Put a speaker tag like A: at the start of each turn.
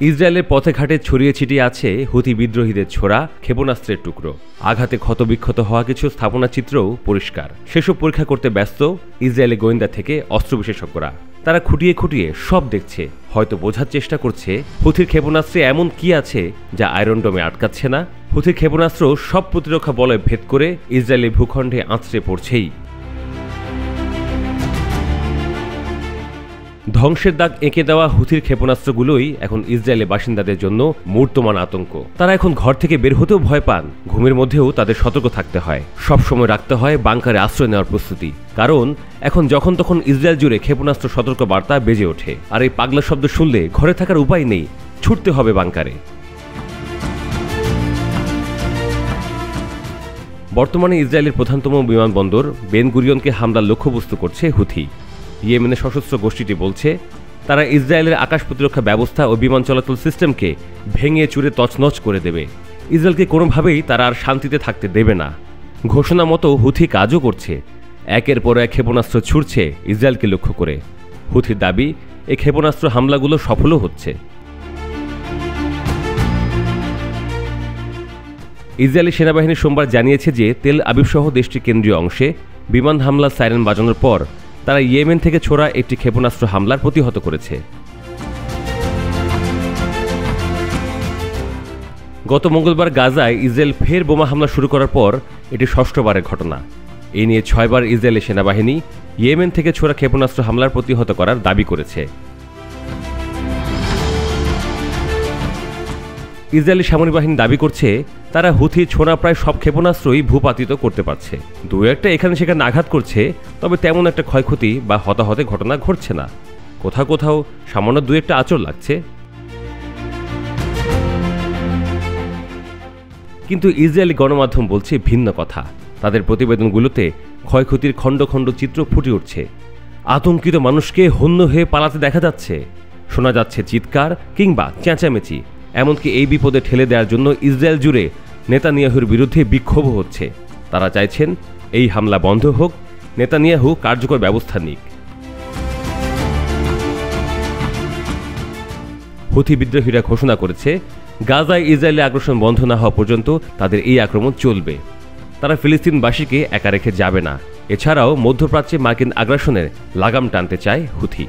A: ইসরায়েলের পথে ঘাটে ছড়িয়ে ছিটিয়ে আছে হুথি বিদ্রোহীদের ছোড়া ক্ষেপণাস্ত্রের টুকরো। আঘাতে ক্ষতবিক্ষত হওয়া কিছু স্থাপনা চিত্রও পরিষ্কার। সেসব পরীক্ষা করতে ব্যস্ত ইসরায়েলি গোয়েন্দা থেকে অস্ত্র বিশেষজ্ঞরা। তারা খুঁটিয়ে খুঁটিয়ে সব দেখছে, হয়তো বোঝার চেষ্টা করছে হুথির ক্ষেপণাস্ত্রে এমন কি আছে যা আয়রন ডোমে আটকাচ্ছে না। হুথির ক্ষেপণাস্ত্র সব প্রতিরক্ষা বলয় ভেদ করে ইসরায়েলি ভূখণ্ডে আঁচড়ে পড়ছেই। ধ্বংসের দাগ এঁকে দেওয়া হুথির ক্ষেপণাস্ত্রগুলোই এখন ইসরায়েলের বাসিন্দাদের জন্য মূর্তমান আতঙ্ক। তারা এখন ঘর থেকে বের হতেও ভয় পান, ঘুমের মধ্যেও তাদের সতর্ক থাকতে হয়, সবসময় রাখতে হয় বাংকারে আশ্রয় নেওয়ার প্রস্তুতি। কারণ এখন যখন তখন ইসরায়েল জুড়ে ক্ষেপণাস্ত্র সতর্ক বার্তা বেজে ওঠে, আর এই পাগলা শব্দ শুনলে ঘরে থাকার উপায় নেই, ছুটতে হবে বাংকারে। বর্তমানে ইসরায়েলের প্রধানতম বিমানবন্দর বেন গুরিয়নকে হামলার লক্ষ্যবস্তু করছে হুথি। ইয়েমেনের সশস্ত্র গোষ্ঠীটি বলছে তারা ইসরায়েলের আকাশ প্রতিরক্ষা ব্যবস্থা ও বিমান চলাচল সিস্টেমকে ভেঙে চুরে তছনছ করে দেবে। ইসরায়েলকে কোনোভাবেই তারা আর শান্তিতে থাকতে দেবে না। ঘোষণা মতো হুথি কাজও করছে, একের পর এক ক্ষেপণাস্ত্র ছুড়ছে ইসরায়েলকে লক্ষ্য করে। হুথির দাবি এই ক্ষেপণাস্ত্র হামলাগুলো সফলও হচ্ছে। ইসরায়েলি সেনাবাহিনী সোমবার জানিয়েছে যে তেল আবিব সহ দেশটির কেন্দ্রীয় অংশে বিমান হামলার সাইরেন বাজানোর পর তারা ইয়েমেন থেকে ছোড়া একটি ক্ষেপণাস্ত্র হামলার প্রতিহত করেছে। গত মঙ্গলবার গাজায় ইসরায়েল ফের বোমা হামলা শুরু করার পর এটি ষষ্ঠবারের ঘটনা। এই নিয়ে 6 বার ইসরায়েলি সেনাবাহিনী ইয়েমেন থেকে ছোড়া ক্ষেপণাস্ত্র হামলার প্রতিহত করার দাবি করেছে। ইসরায়েলি সামরিক বাহিনী দাবি করছে তারা হুথি ছোড়া প্রায় সব ক্ষেপণাস্ত্রই ভূপাতিত করতে পারছে। দু একটা এখানে সেখানে আঘাত করছে, তবে তেমন একটা ক্ষয়ক্ষতি বা হতাহতের ঘটনা ঘটছে না। কোথাও কোথাও সামান্য দু একটা আঁচড় লাগছে। কিন্তু ইসরায়েলি গণমাধ্যম বলছে ভিন্ন কথা। তাদের প্রতিবেদনগুলোতে ক্ষয়ক্ষতির খণ্ড খণ্ড চিত্র ফুটে উঠছে। আতঙ্কিত মানুষকে হন্য হয়ে পালাতে দেখা যাচ্ছে, শোনা যাচ্ছে চিৎকার কিংবা চেঁচামেচি। এমনকি এই বিপদে ঠেলে দেওয়ার জন্য ইসরায়েল জুড়ে নেতানিয়াহুর বিরুদ্ধে বিক্ষোভ হচ্ছে। তারা চাইছেন এই হামলা বন্ধ হোক, নেতানিয়াহু কার্যকর ব্যবস্থা নিক। হুথি বিদ্রোহীরা ঘোষণা করেছে গাজায় ইসরায়েলের আগ্রাসন বন্ধ না হওয়া পর্যন্ত তাদের এই আক্রমণ চলবে। তারা ফিলিস্তিনবাসীকে একা রেখে যাবে না। এছাড়াও মধ্যপ্রাচ্যে মার্কিন আগ্রাসনের লাগাম টানতে চায় হুথি।